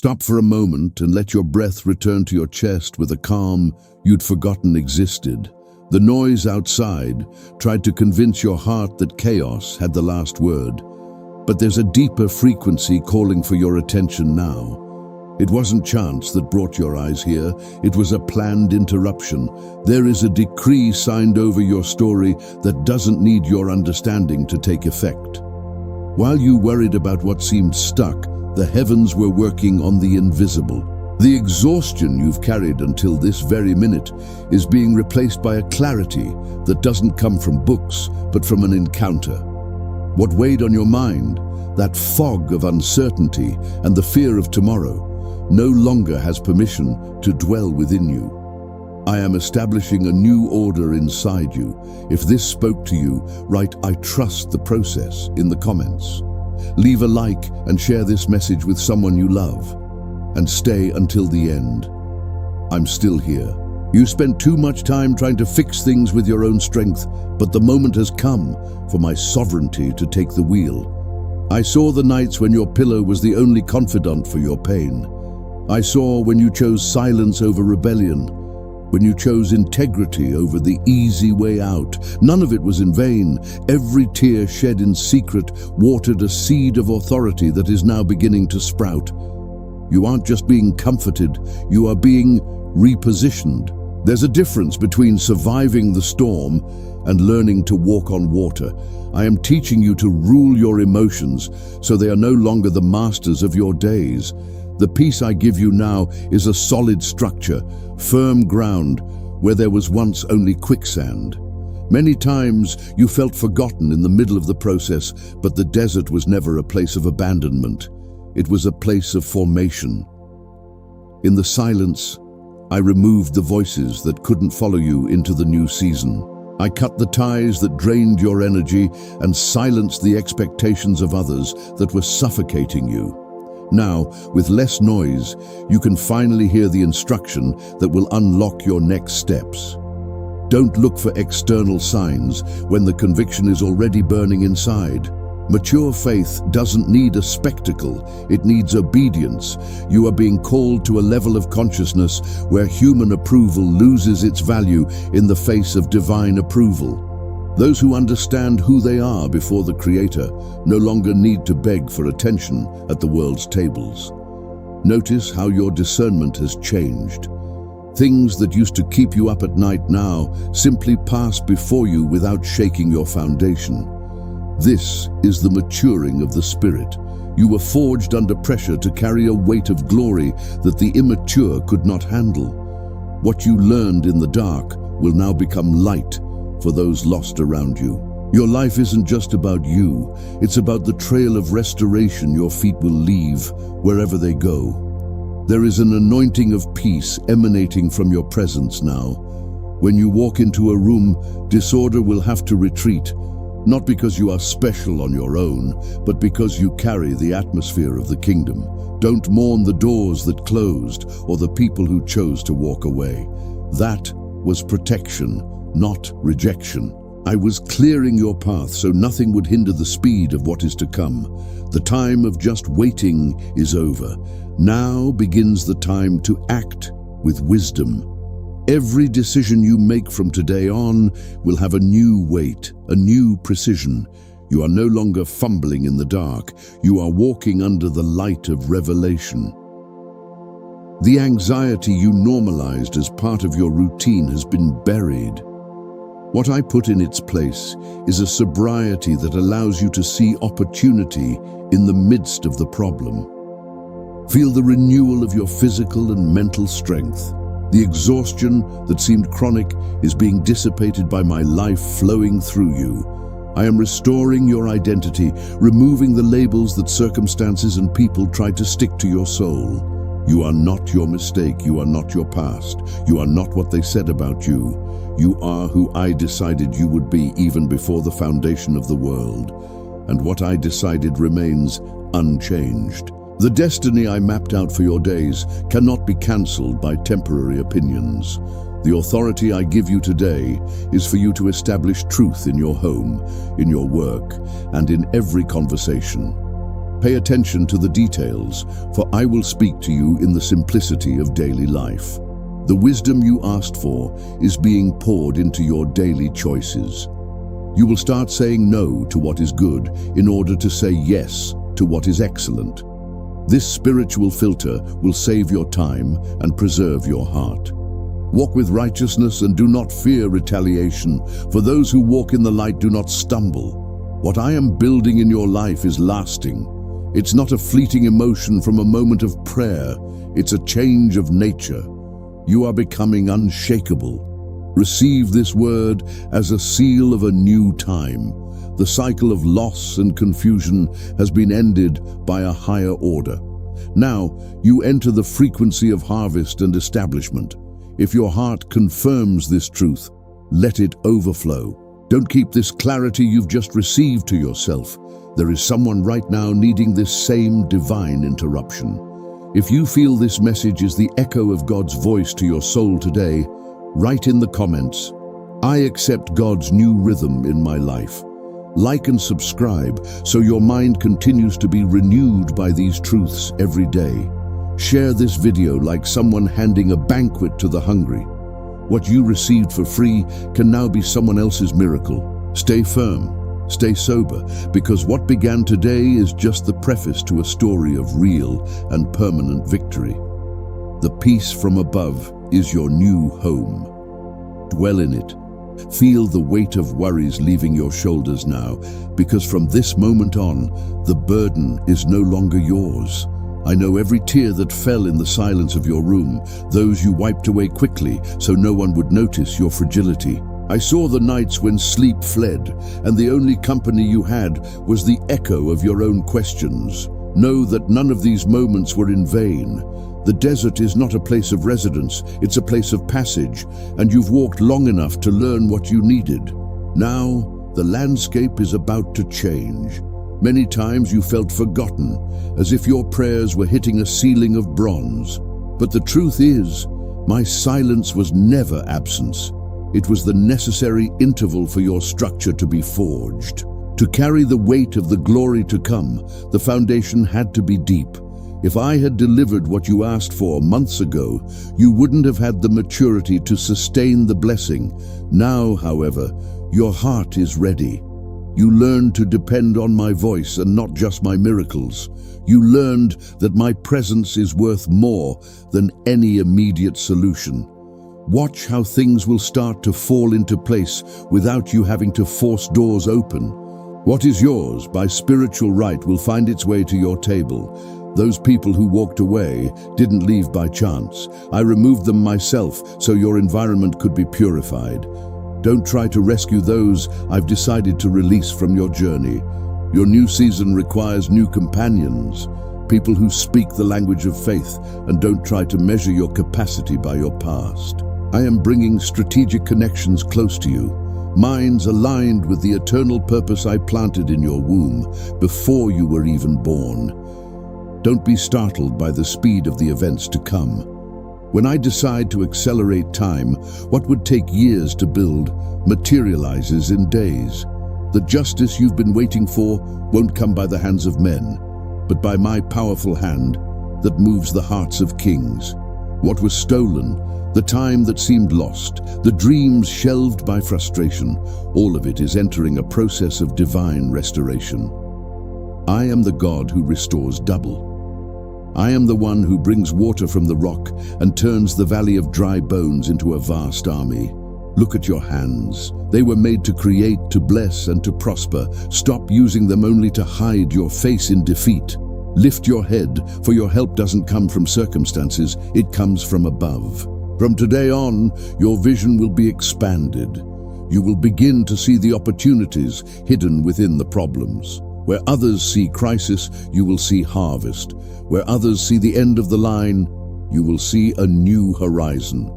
Stop for a moment and let your breath return to your chest with a calm you'd forgotten existed. The noise outside tried to convince your heart that chaos had the last word. But there's a deeper frequency calling for your attention now. It wasn't chance that brought your eyes here. It was a planned interruption. There is a decree signed over your story that doesn't need your understanding to take effect. While you worried about what seemed stuck, the heavens were working on the invisible. The exhaustion you've carried until this very minute is being replaced by a clarity that doesn't come from books, but from an encounter. What weighed on your mind, that fog of uncertainty and the fear of tomorrow, no longer has permission to dwell within you. I am establishing a new order inside you. If this spoke to you, write "I trust the process" in the comments. Leave a like and share this message with someone you love. And stay until the end. I'm still here. You spent too much time trying to fix things with your own strength, but the moment has come for my sovereignty to take the wheel. I saw the nights when your pillow was the only confidant for your pain. I saw when you chose silence over rebellion, when you chose integrity over the easy way out. None of it was in vain. Every tear shed in secret watered a seed of authority that is now beginning to sprout. You aren't just being comforted, you are being repositioned. There's a difference between surviving the storm and learning to walk on water. I am teaching you to rule your emotions so they are no longer the masters of your days. The peace I give you now is a solid structure, firm ground where there was once only quicksand. Many times you felt forgotten in the middle of the process, but the desert was never a place of abandonment. It was a place of formation. In the silence, I removed the voices that couldn't follow you into the new season. I cut the ties that drained your energy and silenced the expectations of others that were suffocating you. Now, with less noise, you can finally hear the instruction that will unlock your next steps. Don't look for external signs when the conviction is already burning inside. Mature faith doesn't need a spectacle, it needs obedience. You are being called to a level of consciousness where human approval loses its value in the face of divine approval. Those who understand who they are before the Creator no longer need to beg for attention at the world's tables. Notice how your discernment has changed. Things that used to keep you up at night now simply pass before you without shaking your foundation. This is the maturing of the Spirit. You were forged under pressure to carry a weight of glory that the immature could not handle. What you learned in the dark will now become light for those lost around you. Your life isn't just about you, it's about the trail of restoration your feet will leave wherever they go. There is an anointing of peace emanating from your presence now. When you walk into a room, disorder will have to retreat, not because you are special on your own, but because you carry the atmosphere of the kingdom. Don't mourn the doors that closed or the people who chose to walk away. That was protection, not rejection. I was clearing your path so nothing would hinder the speed of what is to come. The time of just waiting is over. Now begins the time to act with wisdom. Every decision you make from today on will have a new weight, a new precision. You are no longer fumbling in the dark. You are walking under the light of revelation. The anxiety you normalized as part of your routine has been buried. What I put in its place is a sobriety that allows you to see opportunity in the midst of the problem. Feel the renewal of your physical and mental strength. The exhaustion that seemed chronic is being dissipated by my life flowing through you. I am restoring your identity, removing the labels that circumstances and people tried to stick to your soul. You are not your mistake, you are not your past, you are not what they said about you. You are who I decided you would be even before the foundation of the world. And what I decided remains unchanged. The destiny I mapped out for your days cannot be cancelled by temporary opinions. The authority I give you today is for you to establish truth in your home, in your work, and in every conversation. Pay attention to the details, for I will speak to you in the simplicity of daily life. The wisdom you asked for is being poured into your daily choices. You will start saying no to what is good in order to say yes to what is excellent. This spiritual filter will save your time and preserve your heart. Walk with righteousness and do not fear retaliation, for those who walk in the light do not stumble. What I am building in your life is lasting. It's not a fleeting emotion from a moment of prayer. It's a change of nature. You are becoming unshakable. Receive this word as a seal of a new time. The cycle of loss and confusion has been ended by a higher order. Now, you enter the frequency of harvest and establishment. If your heart confirms this truth, let it overflow. Don't keep this clarity you've just received to yourself. There is someone right now needing this same divine interruption. If you feel this message is the echo of God's voice to your soul today, write in the comments, "I accept God's new rhythm in my life." Like and subscribe so your mind continues to be renewed by these truths every day. Share this video like someone handing a banquet to the hungry. What you received for free can now be someone else's miracle. Stay firm, stay sober, because what began today is just the preface to a story of real and permanent victory. The peace from above is your new home. Dwell in it. Feel the weight of worries leaving your shoulders now, because from this moment on, the burden is no longer yours. I know every tear that fell in the silence of your room, those you wiped away quickly so no one would notice your fragility. I saw the nights when sleep fled, and the only company you had was the echo of your own questions. Know that none of these moments were in vain. The desert is not a place of residence, it's a place of passage, and you've walked long enough to learn what you needed. Now, the landscape is about to change. Many times you felt forgotten, as if your prayers were hitting a ceiling of bronze. But the truth is, my silence was never absence. It was the necessary interval for your structure to be forged. To carry the weight of the glory to come, the foundation had to be deep. If I had delivered what you asked for months ago, you wouldn't have had the maturity to sustain the blessing. Now, however, your heart is ready. You learned to depend on my voice and not just my miracles. You learned that my presence is worth more than any immediate solution. Watch how things will start to fall into place without you having to force doors open. What is yours by spiritual right will find its way to your table. Those people who walked away didn't leave by chance. I removed them myself so your environment could be purified. Don't try to rescue those I've decided to release from your journey. Your new season requires new companions, people who speak the language of faith and don't try to measure your capacity by your past. I am bringing strategic connections close to you, minds aligned with the eternal purpose I planted in your womb before you were even born. Don't be startled by the speed of the events to come. When I decide to accelerate time, what would take years to build materializes in days. The justice you've been waiting for won't come by the hands of men, but by my powerful hand that moves the hearts of kings. What was stolen, the time that seemed lost, the dreams shelved by frustration, all of it is entering a process of divine restoration. I am the God who restores double. I am the one who brings water from the rock and turns the valley of dry bones into a vast army. Look at your hands. They were made to create, to bless, and to prosper. Stop using them only to hide your face in defeat. Lift your head, for your help doesn't come from circumstances, it comes from above. From today on, your vision will be expanded. You will begin to see the opportunities hidden within the problems. Where others see crisis, you will see harvest. Where others see the end of the line, you will see a new horizon.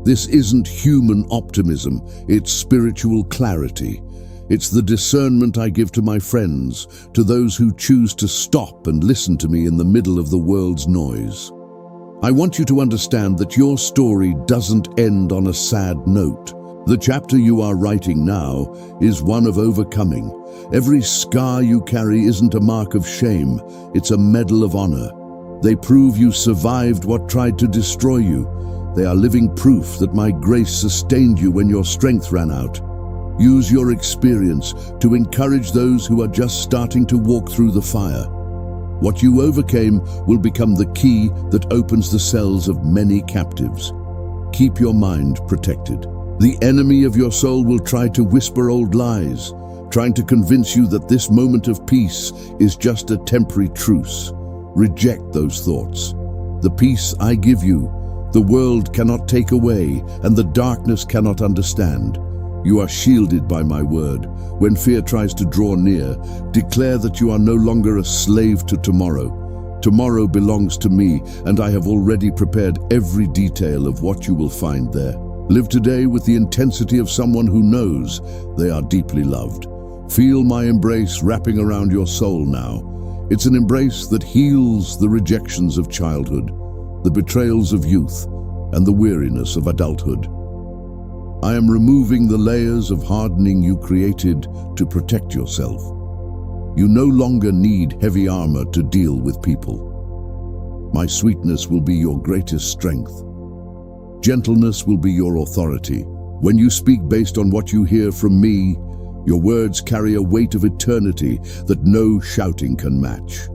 This isn't human optimism, it's spiritual clarity. It's the discernment I give to my friends, to those who choose to stop and listen to me in the middle of the world's noise. I want you to understand that your story doesn't end on a sad note. The chapter you are writing now is one of overcoming. Every scar you carry isn't a mark of shame, it's a medal of honor. They prove you survived what tried to destroy you. They are living proof that my grace sustained you when your strength ran out. Use your experience to encourage those who are just starting to walk through the fire. What you overcame will become the key that opens the cells of many captives. Keep your mind protected. The enemy of your soul will try to whisper old lies, trying to convince you that this moment of peace is just a temporary truce. Reject those thoughts. The peace I give you, the world cannot take away, and the darkness cannot understand. You are shielded by my word. When fear tries to draw near, declare that you are no longer a slave to tomorrow. Tomorrow belongs to me, and I have already prepared every detail of what you will find there. Live today with the intensity of someone who knows they are deeply loved. Feel my embrace wrapping around your soul now. It's an embrace that heals the rejections of childhood, the betrayals of youth, and the weariness of adulthood. I am removing the layers of hardening you created to protect yourself. You no longer need heavy armor to deal with people. My sweetness will be your greatest strength. Gentleness will be your authority. When you speak based on what you hear from me, your words carry a weight of eternity that no shouting can match.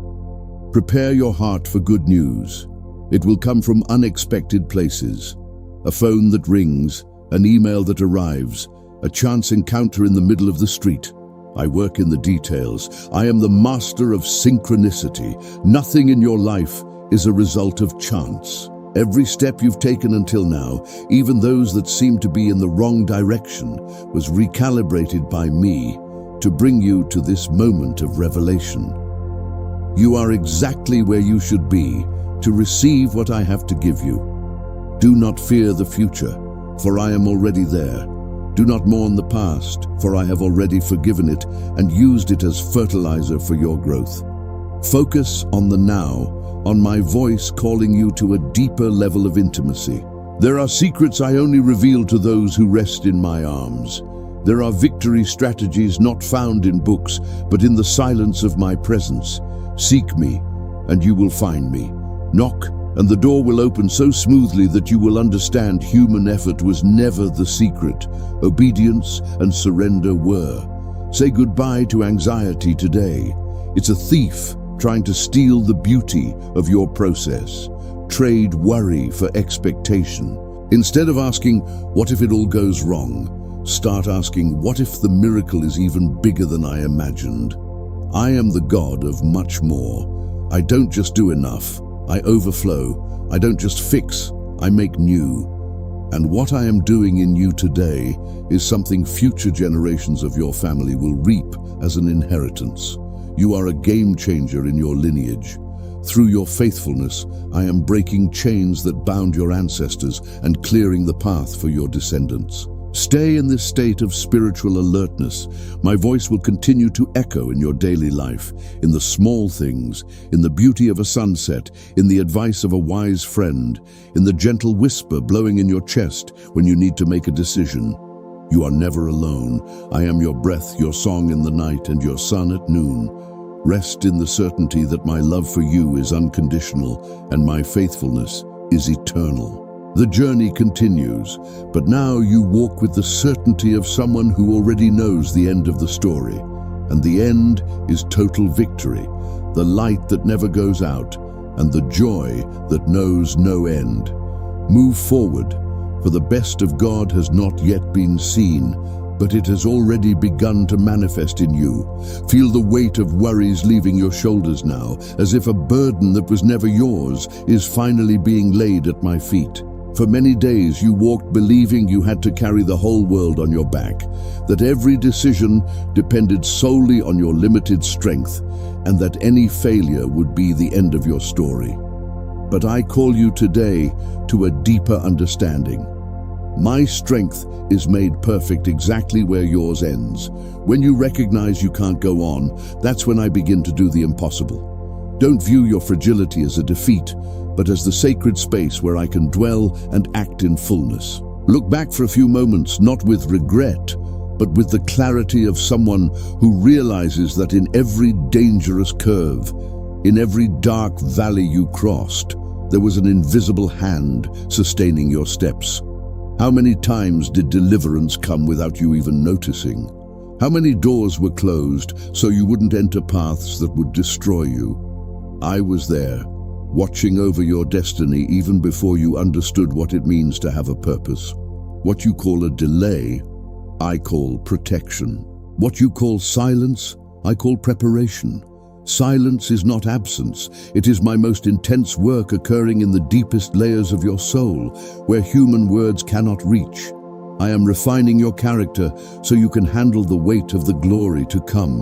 Prepare your heart for good news. It will come from unexpected places. A phone that rings, an email that arrives, a chance encounter in the middle of the street. I work in the details. I am the master of synchronicity. Nothing in your life is a result of chance. Every step you've taken until now, even those that seem to be in the wrong direction, was recalibrated by me to bring you to this moment of revelation. You are exactly where you should be to receive what I have to give you. Do not fear the future, for I am already there. Do not mourn the past, for I have already forgiven it and used it as fertilizer for your growth. Focus on the now, on my voice calling you to a deeper level of intimacy. There are secrets I only reveal to those who rest in my arms. There are victory strategies not found in books, but in the silence of my presence. Seek me, and you will find me. Knock, and the door will open so smoothly that you will understand human effort was never the secret. Obedience and surrender were. Say goodbye to anxiety today. It's a thief trying to steal the beauty of your process. Trade worry for expectation. Instead of asking, what if it all goes wrong? Start asking, what if the miracle is even bigger than I imagined? I am the God of much more. I don't just do enough, I overflow. I don't just fix, I make new. And what I am doing in you today is something future generations of your family will reap as an inheritance. You are a game changer in your lineage. Through your faithfulness, I am breaking chains that bound your ancestors and clearing the path for your descendants. Stay in this state of spiritual alertness. My voice will continue to echo in your daily life, in the small things, in the beauty of a sunset, in the advice of a wise friend, in the gentle whisper blowing in your chest when you need to make a decision. You are never alone. I am your breath, your song in the night, and your sun at noon. Rest in the certainty that my love for you is unconditional and my faithfulness is eternal. The journey continues, but now you walk with the certainty of someone who already knows the end of the story. And the end is total victory, the light that never goes out, and the joy that knows no end. Move forward, for the best of God has not yet been seen, but it has already begun to manifest in you. Feel the weight of worries leaving your shoulders now, as if a burden that was never yours is finally being laid at my feet. For many days you walked believing you had to carry the whole world on your back, that every decision depended solely on your limited strength, and that any failure would be the end of your story. But I call you today to a deeper understanding. My strength is made perfect exactly where yours ends. When you recognize you can't go on, that's when I begin to do the impossible. Don't view your fragility as a defeat, but as the sacred space where I can dwell and act in fullness. Look back for a few moments, not with regret, but with the clarity of someone who realizes that in every dangerous curve, in every dark valley you crossed, there was an invisible hand sustaining your steps. How many times did deliverance come without you even noticing? How many doors were closed so you wouldn't enter paths that would destroy you? I was there, watching over your destiny even before you understood what it means to have a purpose. What you call a delay, I call protection. What you call silence, I call preparation. Silence is not absence. It is my most intense work occurring in the deepest layers of your soul, where human words cannot reach. I am refining your character so you can handle the weight of the glory to come.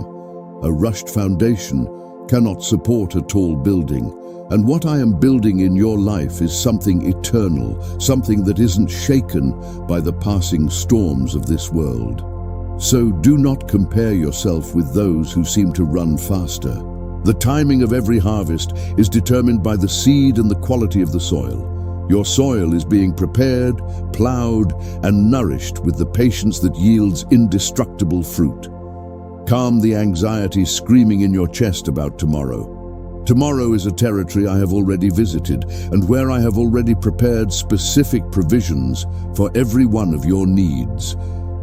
A rushed foundation cannot support a tall building, and what I am building in your life is something eternal, something that isn't shaken by the passing storms of this world. So do not compare yourself with those who seem to run faster. The timing of every harvest is determined by the seed and the quality of the soil. Your soil is being prepared, plowed, and nourished with the patience that yields indestructible fruit. Calm the anxiety screaming in your chest about tomorrow. Tomorrow is a territory I have already visited, and where I have already prepared specific provisions for every one of your needs.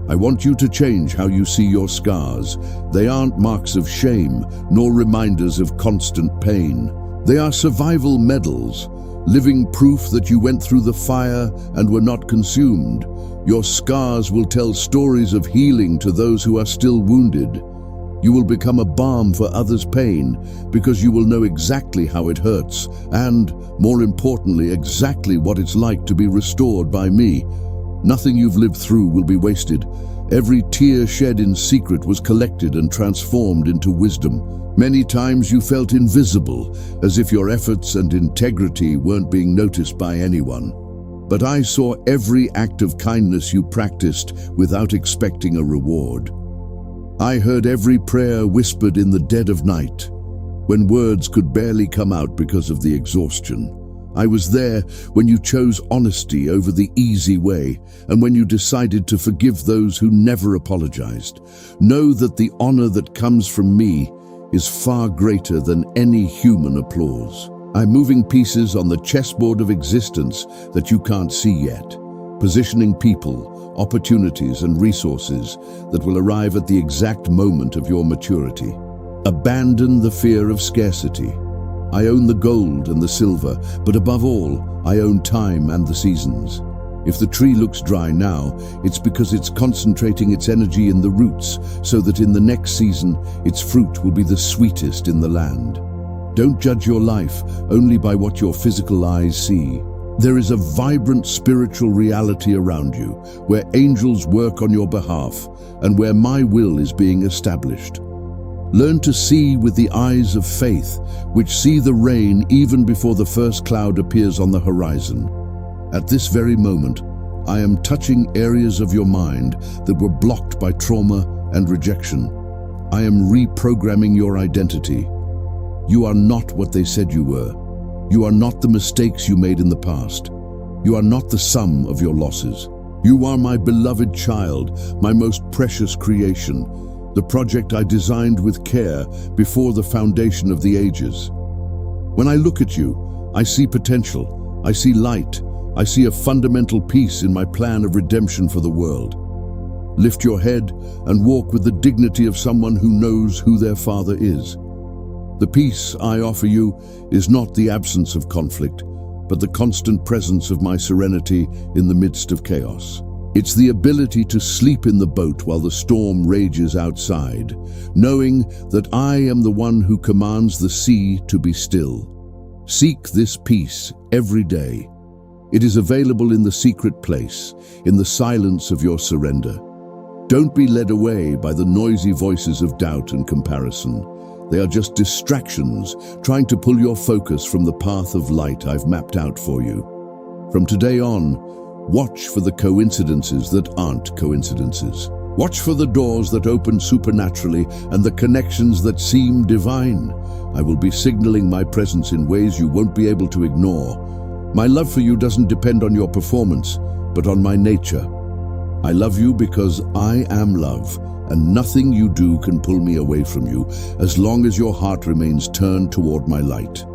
I want you to change how you see your scars. They aren't marks of shame, nor reminders of constant pain. They are survival medals, living proof that you went through the fire and were not consumed. Your scars will tell stories of healing to those who are still wounded. You will become a balm for others' pain because you will know exactly how it hurts and, more importantly, exactly what it's like to be restored by me. Nothing you've lived through will be wasted. Every tear shed in secret was collected and transformed into wisdom. Many times you felt invisible, as if your efforts and integrity weren't being noticed by anyone. But I saw every act of kindness you practiced without expecting a reward. I heard every prayer whispered in the dead of night, when words could barely come out because of the exhaustion. I was there when you chose honesty over the easy way, and when you decided to forgive those who never apologized. Know that the honor that comes from me is far greater than any human applause. I'm moving pieces on the chessboard of existence that you can't see yet, positioning people, opportunities, and resources that will arrive at the exact moment of your maturity. Abandon the fear of scarcity. I own the gold and the silver, but above all, I own time and the seasons. If the tree looks dry now, it's because it's concentrating its energy in the roots, so that in the next season, its fruit will be the sweetest in the land. Don't judge your life only by what your physical eyes see. There is a vibrant spiritual reality around you, where angels work on your behalf, and where my will is being established. Learn to see with the eyes of faith, which see the rain even before the first cloud appears on the horizon. At this very moment, I am touching areas of your mind that were blocked by trauma and rejection. I am reprogramming your identity. You are not what they said you were. You are not the mistakes you made in the past. You are not the sum of your losses. You are my beloved child, my most precious creation, the project I designed with care before the foundation of the ages. When I look at you, I see potential, I see light, I see a fundamental piece in my plan of redemption for the world. Lift your head and walk with the dignity of someone who knows who their father is. The peace I offer you is not the absence of conflict, but the constant presence of my serenity in the midst of chaos. It's the ability to sleep in the boat while the storm rages outside, knowing that I am the one who commands the sea to be still. Seek this peace every day. It is available in the secret place, in the silence of your surrender. Don't be led away by the noisy voices of doubt and comparison. They are just distractions, trying to pull your focus from the path of light I've mapped out for you. From today on, watch for the coincidences that aren't coincidences. Watch for the doors that open supernaturally and the connections that seem divine. I will be signaling my presence in ways you won't be able to ignore. My love for you doesn't depend on your performance. but on my nature. I love you because I am love, and nothing you do can pull me away from you as long as your heart remains turned toward my light.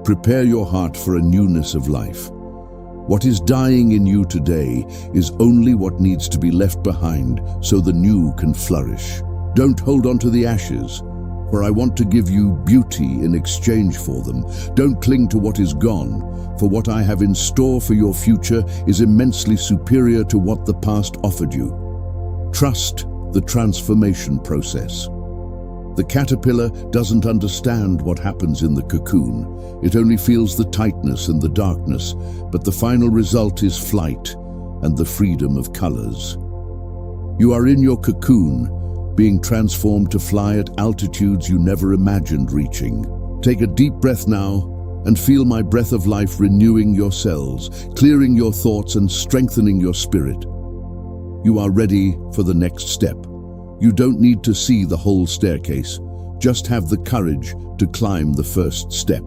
Prepare your heart for a newness of life. What is dying in you today is only what needs to be left behind so the new can flourish. Don't hold on to the ashes, for I want to give you beauty in exchange for them. Don't cling to what is gone, for what I have in store for your future is immensely superior to what the past offered you. Trust the transformation process. The caterpillar doesn't understand what happens in the cocoon. It only feels the tightness and the darkness, but the final result is flight and the freedom of colors. You are in your cocoon, being transformed to fly at altitudes you never imagined reaching. Take a deep breath now and feel my breath of life renewing your cells, clearing your thoughts and strengthening your spirit. You are ready for the next step. You don't need to see the whole staircase. Just have the courage to climb the first step.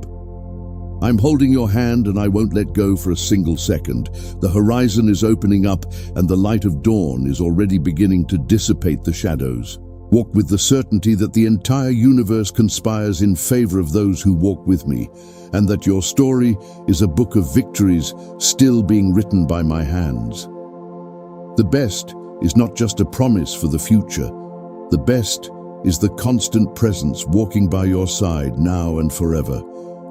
I'm holding your hand and I won't let go for a single second. The horizon is opening up and the light of dawn is already beginning to dissipate the shadows. Walk with the certainty that the entire universe conspires in favor of those who walk with me, and that your story is a book of victories still being written by my hands. The best is not just a promise for the future. The best is the constant presence walking by your side now and forever.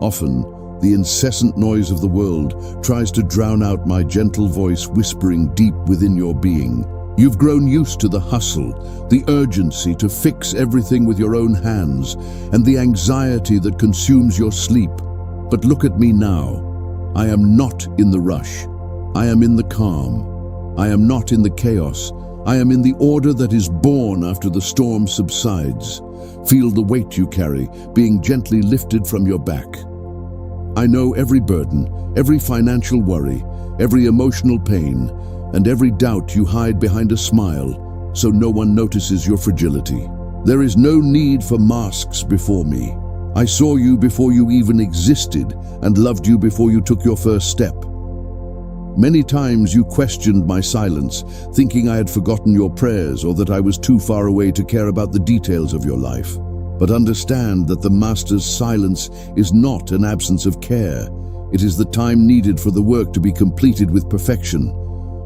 Often, the incessant noise of the world tries to drown out my gentle voice whispering deep within your being. You've grown used to the hustle, the urgency to fix everything with your own hands, and the anxiety that consumes your sleep. But look at me now. I am not in the rush. I am in the calm. I am not in the chaos. I am in the order that is born after the storm subsides. Feel the weight you carry being gently lifted from your back. I know every burden, every financial worry, every emotional pain, and every doubt you hide behind a smile, so no one notices your fragility. There is no need for masks before me. I saw you before you even existed and loved you before you took your first step. Many times you questioned my silence, thinking I had forgotten your prayers or that I was too far away to care about the details of your life. But understand that the Master's silence is not an absence of care. It is the time needed for the work to be completed with perfection.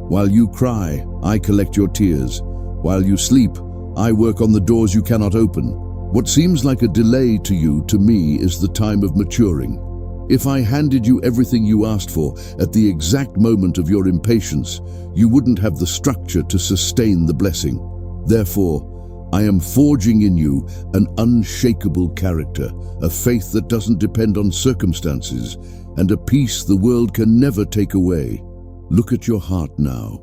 While you cry, I collect your tears. While you sleep, I work on the doors you cannot open. What seems like a delay to you, to me, is the time of maturing. If I handed you everything you asked for at the exact moment of your impatience, you wouldn't have the structure to sustain the blessing. Therefore, I am forging in you an unshakable character, a faith that doesn't depend on circumstances, and a peace the world can never take away. Look at your heart now.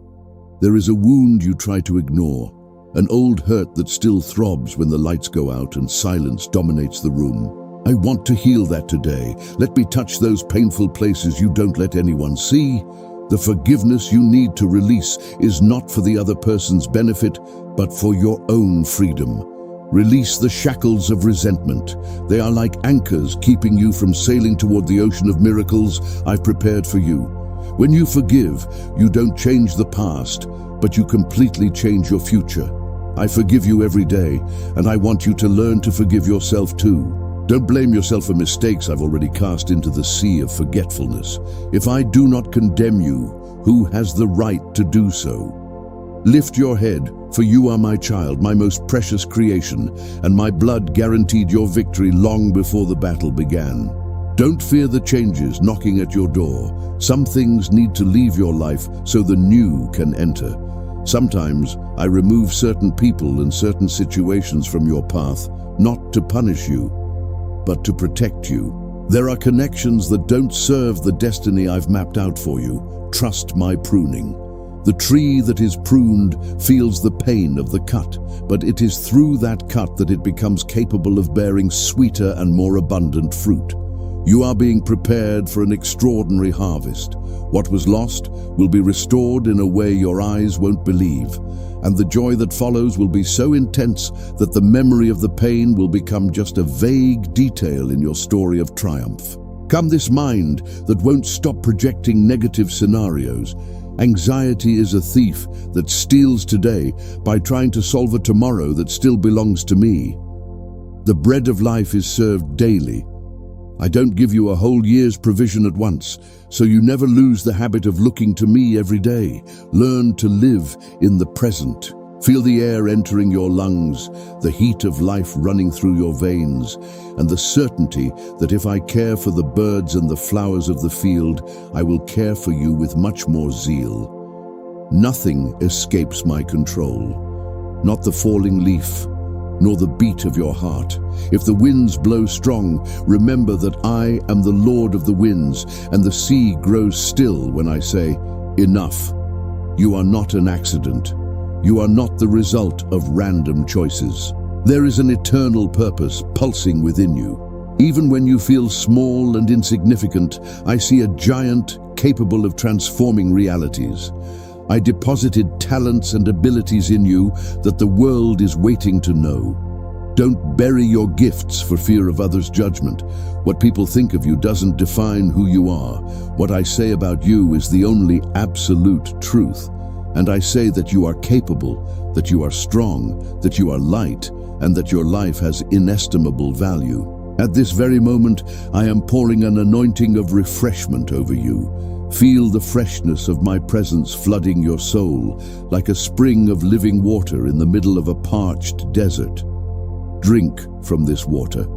There is a wound you try to ignore, an old hurt that still throbs when the lights go out and silence dominates the room. I want to heal that today. Let me touch those painful places you don't let anyone see. The forgiveness you need to release is not for the other person's benefit, but for your own freedom. Release the shackles of resentment. They are like anchors keeping you from sailing toward the ocean of miracles I've prepared for you. When you forgive, you don't change the past, but you completely change your future. I forgive you every day, and I want you to learn to forgive yourself too. Don't blame yourself for mistakes I've already cast into the sea of forgetfulness. If I do not condemn you, who has the right to do so? Lift your head, for you are my child, my most precious creation, and my blood guaranteed your victory long before the battle began. Don't fear the changes knocking at your door. Some things need to leave your life so the new can enter. Sometimes I remove certain people and certain situations from your path, not to punish you, but to protect you. There are connections that don't serve the destiny I've mapped out for you. Trust my pruning. The tree that is pruned feels the pain of the cut, but it is through that cut that it becomes capable of bearing sweeter and more abundant fruit. You are being prepared for an extraordinary harvest. What was lost will be restored in a way your eyes won't believe, and the joy that follows will be so intense that the memory of the pain will become just a vague detail in your story of triumph. Come this mind that won't stop projecting negative scenarios. Anxiety is a thief that steals today by trying to solve a tomorrow that still belongs to me. The bread of life is served daily. I don't give you a whole year's provision at once, so you never lose the habit of looking to me every day. Learn to live in the present. Feel the air entering your lungs, the heat of life running through your veins, and the certainty that if I care for the birds and the flowers of the field, I will care for you with much more zeal. Nothing escapes my control, not the falling leaf, nor the beat of your heart. If the winds blow strong, remember that I am the Lord of the winds, and the sea grows still when I say, enough. You are not an accident. You are not the result of random choices. There is an eternal purpose pulsing within you. Even when you feel small and insignificant, I see a giant capable of transforming realities. I deposited talents and abilities in you that the world is waiting to know. Don't bury your gifts for fear of others' judgment. What people think of you doesn't define who you are. What I say about you is the only absolute truth. And I say that you are capable, that you are strong, that you are light, and that your life has inestimable value. At this very moment, I am pouring an anointing of refreshment over you. Feel the freshness of my presence flooding your soul, like a spring of living water in the middle of a parched desert. Drink from this water.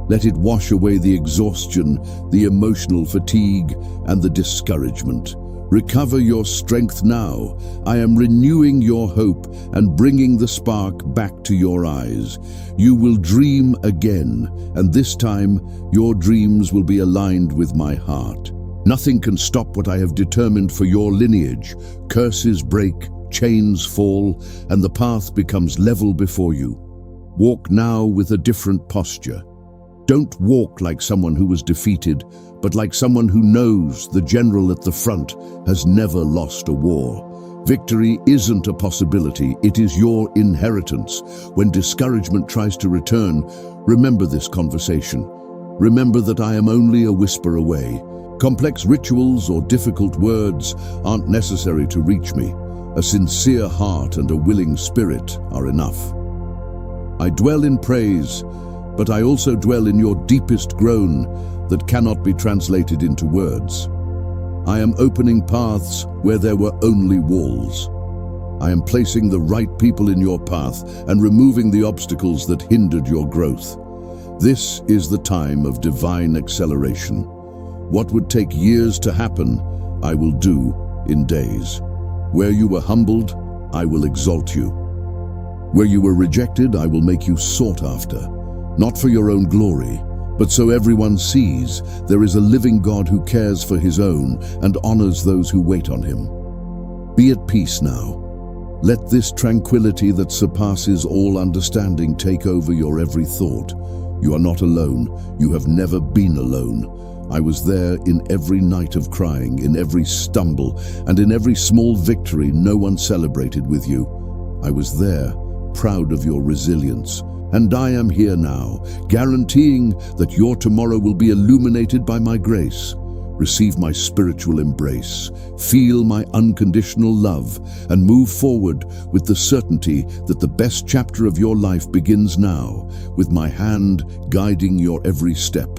Let it wash away the exhaustion, the emotional fatigue, and the discouragement. Recover your strength now. I am renewing your hope and bringing the spark back to your eyes. You will dream again, and this time your dreams will be aligned with my heart. Nothing can stop what I have determined for your lineage. Curses break, chains fall, and the path becomes level before you. Walk now with a different posture. Don't walk like someone who was defeated, but like someone who knows the general at the front has never lost a war. Victory isn't a possibility, it is your inheritance. When discouragement tries to return, remember this conversation. Remember that I am only a whisper away. Complex rituals or difficult words aren't necessary to reach me. A sincere heart and a willing spirit are enough. I dwell in praise, but I also dwell in your deepest groan that cannot be translated into words. I am opening paths where there were only walls. I am placing the right people in your path and removing the obstacles that hindered your growth. This is the time of divine acceleration. What would take years to happen, I will do in days. Where you were humbled, I will exalt you. Where you were rejected, I will make you sought after. Not for your own glory, but so everyone sees there is a living God who cares for his own and honors those who wait on him. Be at peace now. Let this tranquility that surpasses all understanding take over your every thought. You are not alone. You have never been alone. I was there in every night of crying, in every stumble, and in every small victory no one celebrated with you. I was there, proud of your resilience. And I am here now, guaranteeing that your tomorrow will be illuminated by my grace. Receive my spiritual embrace, feel my unconditional love, and move forward with the certainty that the best chapter of your life begins now, with my hand guiding your every step.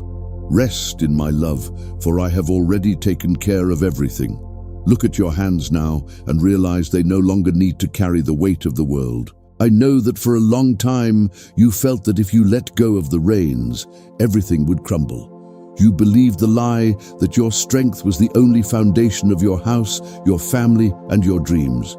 Rest in my love, for I have already taken care of everything. Look at your hands now and realize they no longer need to carry the weight of the world. I know that for a long time you felt that if you let go of the reins, everything would crumble. You believed the lie that your strength was the only foundation of your house, your family, and your dreams.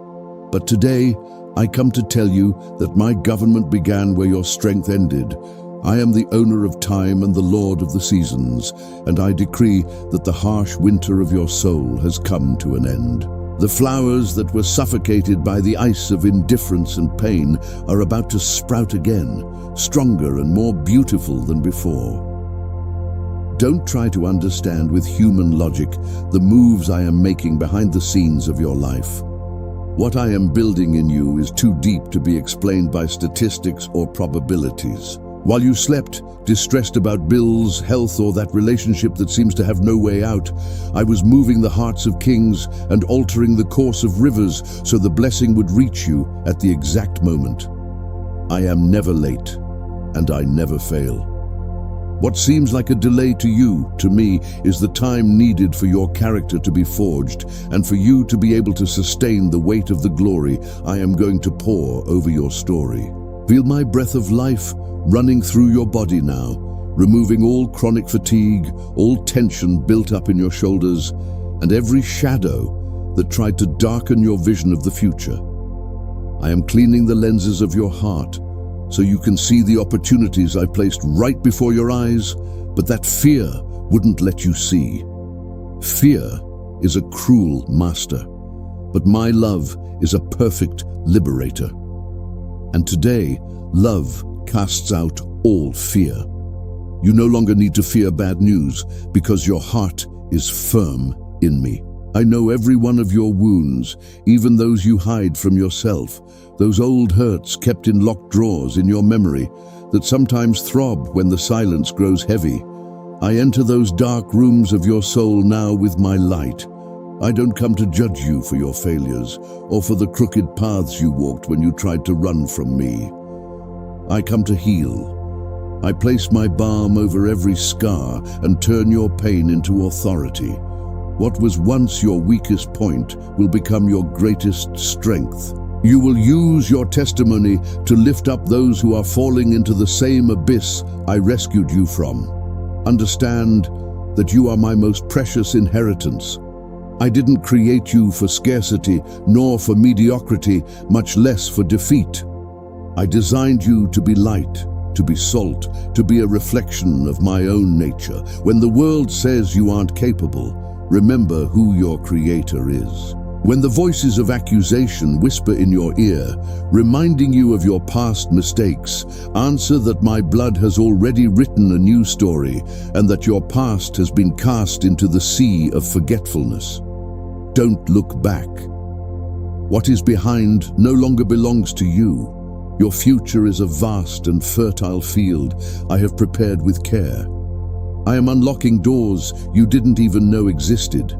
But today, I come to tell you that my government began where your strength ended. I am the owner of time and the Lord of the seasons, and I decree that the harsh winter of your soul has come to an end. The flowers that were suffocated by the ice of indifference and pain are about to sprout again, stronger and more beautiful than before. Don't try to understand with human logic the moves I am making behind the scenes of your life. What I am building in you is too deep to be explained by statistics or probabilities. While you slept, distressed about bills, health, or that relationship that seems to have no way out, I was moving the hearts of kings and altering the course of rivers so the blessing would reach you at the exact moment. I am never late, and I never fail. What seems like a delay to you, to me, is the time needed for your character to be forged and for you to be able to sustain the weight of the glory I am going to pour over your story. Feel my breath of life running through your body now, removing all chronic fatigue, all tension built up in your shoulders, and every shadow that tried to darken your vision of the future. I am cleaning the lenses of your heart so you can see the opportunities I placed right before your eyes, but that fear wouldn't let you see. Fear is a cruel master, but my love is a perfect liberator. And today, love casts out all fear. You no longer need to fear bad news because your heart is firm in me. I know every one of your wounds, even those you hide from yourself, those old hurts kept in locked drawers in your memory that sometimes throb when the silence grows heavy. I enter those dark rooms of your soul now with my light. I don't come to judge you for your failures or for the crooked paths you walked when you tried to run from me. I come to heal. I place my balm over every scar and turn your pain into authority. What was once your weakest point will become your greatest strength. You will use your testimony to lift up those who are falling into the same abyss I rescued you from. Understand that you are my most precious inheritance. I didn't create you for scarcity, nor for mediocrity, much less for defeat. I designed you to be light, to be salt, to be a reflection of my own nature. When the world says you aren't capable, remember who your creator is. When the voices of accusation whisper in your ear, reminding you of your past mistakes, answer that my blood has already written a new story and that your past has been cast into the sea of forgetfulness. Don't look back. What is behind no longer belongs to you. Your future is a vast and fertile field I have prepared with care. I am unlocking doors you didn't even know existed.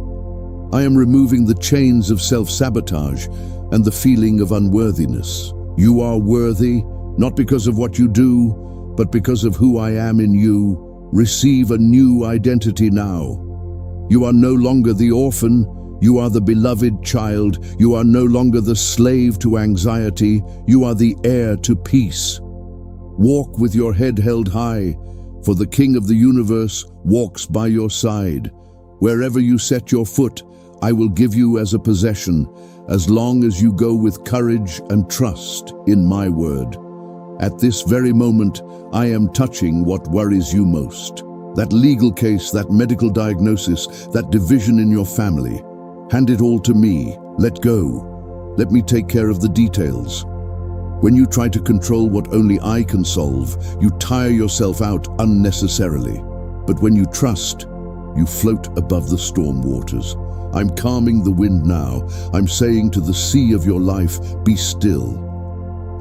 I am removing the chains of self-sabotage and the feeling of unworthiness. You are worthy, not because of what you do, but because of who I am in you. Receive a new identity now. You are no longer the orphan. You are the beloved child. You are no longer the slave to anxiety. You are the heir to peace. Walk with your head held high, for the King of the universe walks by your side. Wherever you set your foot, I will give you as a possession, as long as you go with courage and trust in my word. At this very moment, I am touching what worries you most. That legal case, that medical diagnosis, that division in your family. Hand it all to me. Let go. Let me take care of the details. When you try to control what only I can solve, you tire yourself out unnecessarily. But when you trust, you float above the storm waters. I'm calming the wind now. I'm saying to the sea of your life, be still.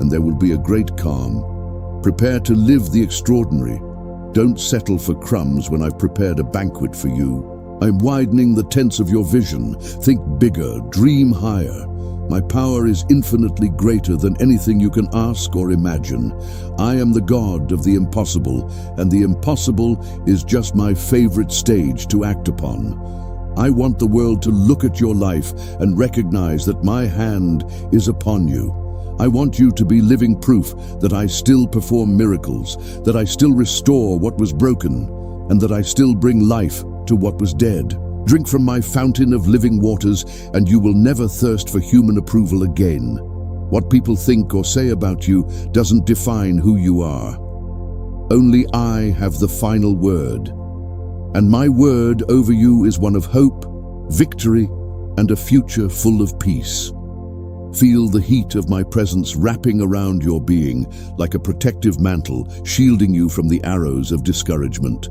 And there will be a great calm. Prepare to live the extraordinary. Don't settle for crumbs when I've prepared a banquet for you. I'm widening the tents of your vision. Think bigger, dream higher. My power is infinitely greater than anything you can ask or imagine. I am the God of the impossible, and the impossible is just my favorite stage to act upon. I want the world to look at your life and recognize that my hand is upon you. I want you to be living proof that I still perform miracles, that I still restore what was broken, and that I still bring life to what was dead. Drink from my fountain of living waters, and you will never thirst for human approval again. What people think or say about you doesn't define who you are. Only I have the final word. And my word over you is one of hope, victory, and a future full of peace. Feel the heat of my presence wrapping around your being like a protective mantle, shielding you from the arrows of discouragement.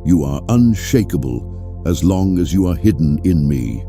You are unshakable as long as you are hidden in me.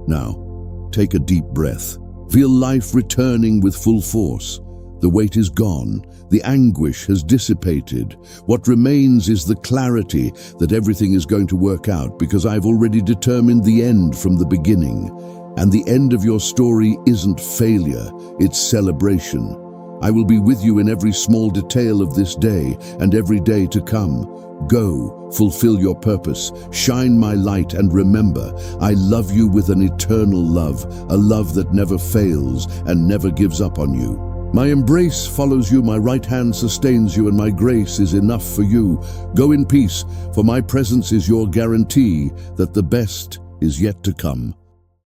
Now, take a deep breath. Feel life returning with full force. The weight is gone. The anguish has dissipated. What remains is the clarity that everything is going to work out, because I've already determined the end from the beginning. And the end of your story isn't failure, it's celebration. I will be with you in every small detail of this day and every day to come. Go, fulfill your purpose, shine my light, and remember, I love you with an eternal love, a love that never fails and never gives up on you. My embrace follows you, my right hand sustains you, and my grace is enough for you. Go in peace, for my presence is your guarantee that the best is yet to come.